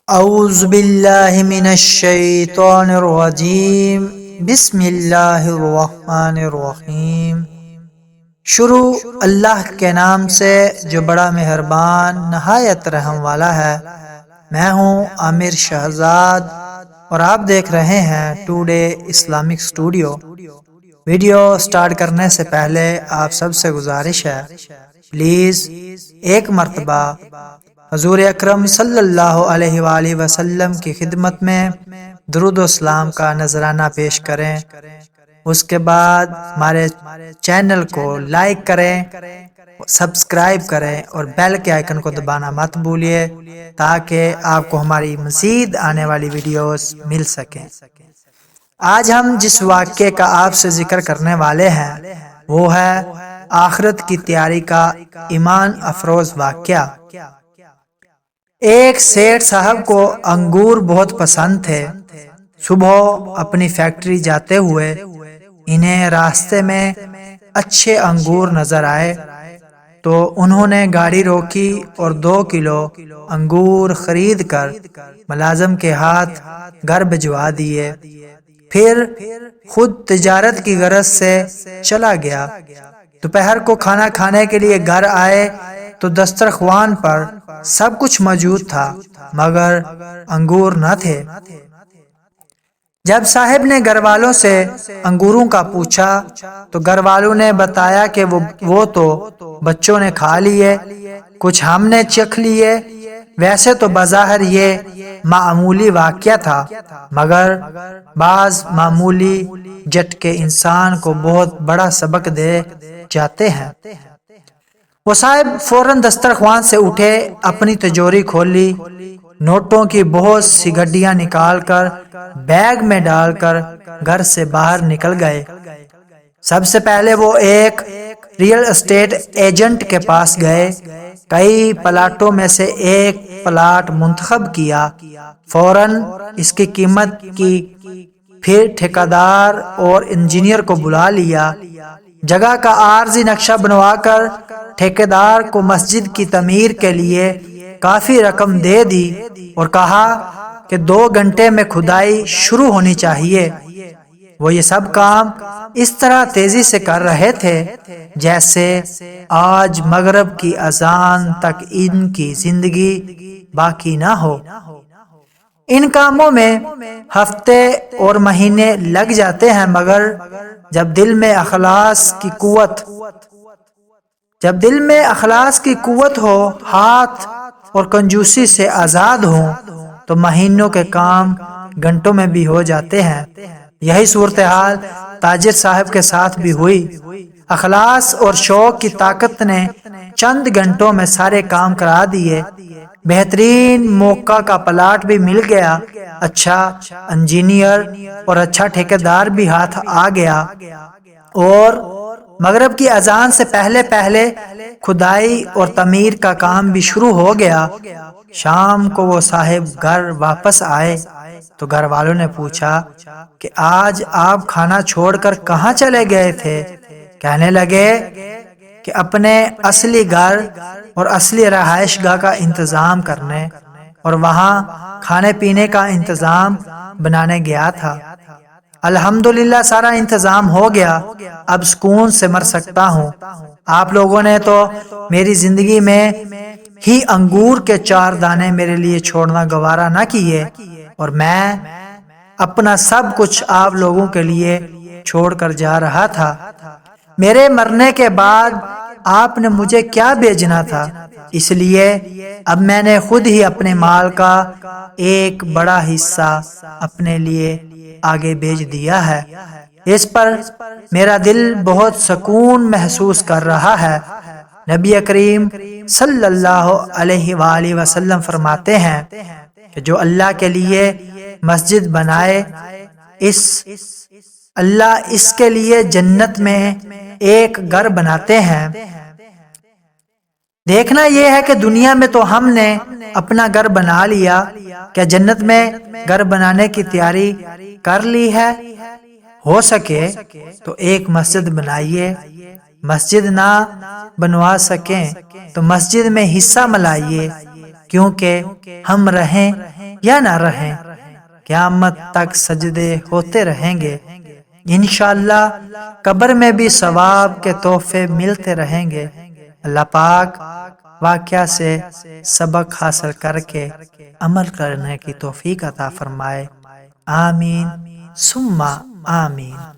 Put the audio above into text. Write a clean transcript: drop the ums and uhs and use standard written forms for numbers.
اعوذ باللہ من الشیطان الرجیم بسم اللہ الرحمن الرحیم۔ شروع اللہ کے نام سے جو بڑا مہربان نہایت رحم والا ہے۔ میں ہوں عامر شہزاد اور آپ دیکھ رہے ہیں today Islamic studio. Video start کرنے سے پہلے آپ سب سے گزارش ہے، پلیز ایک مرتبہ حضور اکرم صلی اللہ علیہ وآلہ وسلم کی خدمت میں درود و اسلام کا نذرانہ پیش کریں۔ اس کے بعد ہمارے چینل کو لائک کریں، سبسکرائب کریں اور بیل کے آئیکن کو دبانا مت بھولیے تاکہ آپ کو ہماری مزید آنے والی ویڈیوز مل سکیں۔ آج ہم جس واقعے کا آپ سے ذکر کرنے والے ہیں وہ ہے آخرت کی تیاری کا ایمان افروز واقعہ۔ ایک سیٹھ صاحب کو انگور بہت پسند تھے۔ صبح اپنی فیکٹری جاتے ہوئے انہیں راستے میں اچھے انگور نظر آئے تو انہوں نے گاڑی روکی اور 2 کلو انگور خرید کر ملازم کے ہاتھ گھر بھجوا دیے۔ پھر خود تجارت کی غرض سے چلا گیا۔ دوپہر کو کھانا کھانے کے لیے گھر آئے تو دسترخوان پر سب کچھ موجود تھا مگر انگور نہ تھے۔ جب صاحب نے گھر والوں سے انگوروں کا پوچھا تو گھر والوں نے بتایا کہ وہ تو بچوں نے کھا لیے، کچھ ہم نے چکھ لیے۔ ویسے تو بظاہر یہ معمولی واقعہ تھا مگر بعض معمولی جھٹکے انسان کو بہت بڑا سبق دے جاتے ہیں۔ وہ صاحب فوراً دسترخوان سے اٹھے، اپنی تجوری کھولی، نوٹوں کی بہت سی گڈیاں نکال کر بیگ میں ڈال کر گھر سے باہر نکل گئے۔ سب سے پہلے وہ ایک ریئل اسٹیٹ ایجنٹ کے پاس گئے، کئی پلاٹوں میں سے ایک پلاٹ منتخب کیا، فوراً اس کی قیمت کی، پھر ٹھیکیدار اور انجینئر کو بلا لیا، جگہ کا عارضی نقشہ بنوا کر ٹھیکیدار کو مسجد کی تعمیر کے لیے کافی رقم دے دی اور کہا کہ 2 گھنٹے میں کھدائی شروع ہونی چاہیے۔ وہ یہ سب کام اس طرح تیزی سے کر رہے تھے جیسے آج مغرب کی اذان تک ان کی زندگی باقی نہ ہو۔ ان کاموں میں ہفتے اور مہینے لگ جاتے ہیں مگر جب دل میں اخلاص کی قوت ہو، ہاتھ اور کنجوسی سے آزاد ہوں تو مہینوں کے کام گھنٹوں میں بھی ہو جاتے ہیں۔ یہی صورتحال تاجر صاحب کے ساتھ بھی ہوئی۔ اخلاص اور شوق کی طاقت نے چند گھنٹوں میں سارے کام کرا دیے۔ بہترین موقع کا پلاٹ بھی مل گیا، اچھا انجینئر اور اچھا ٹھیکیدار بھی ہاتھ آ گیا اور مغرب کی اذان سے پہلے کھدائی اور تعمیر کا کام بھی شروع ہو گیا۔ شام کو وہ صاحب گھر واپس آئے تو گھر والوں نے پوچھا کہ آج آپ کھانا چھوڑ کر کہاں چلے گئے تھے؟ کہنے لگے کہ اپنے اصلی گھر اور اصلی رہائش گاہ کا انتظام کرنے اور وہاں کھانے پینے کا انتظام بنانے گیا تھا۔ الحمدللہ سارا انتظام ہو گیا، اب سکون سے مر سکتا ہوں۔ آپ لوگوں نے تو میری زندگی میں ہی انگور کے 4 دانے میرے لیے چھوڑنا گوارا نہ کیے اور میں اپنا سب کچھ آپ لوگوں کے لیے چھوڑ کر جا رہا تھا۔ میرے مرنے کے بعد آپ نے مجھے کیا بھیجنا تھا، اس لیے اب میں نے خود ہی اپنے مال کا ایک بڑا حصہ اپنے لیے آگے بھیج دیا ہے۔ اس پر میرا دل بہت سکون محسوس کر رہا ہے۔ نبی کریم صلی اللہ علیہ وآلہ وسلم فرماتے ہیں کہ جو اللہ کے لیے مسجد بنائے اللہ اس کے لیے جنت میں ایک گھر بناتے ہیں۔ دیکھنا یہ ہے کہ دنیا میں تو ہم نے اپنا گھر بنا لیا، کیا جنت میں گھر بنانے کی تیاری کر لی ہے؟ ہو سکے تو ایک مسجد بنائیے، مسجد نہ بنوا سکیں تو مسجد میں حصہ ملائیے، کیونکہ ہم رہیں یا نہ رہیں، قیامت تک سجدے ہوتے رہیں گے۔ انشاءاللہ قبر میں بھی ثواب کے تحفے ملتے رہیں گے۔ اللہ پاک واقعہ سے سبق حاصل کر کے عمل کرنے کی توفیق عطا فرمائے۔ آمین ثم آمین۔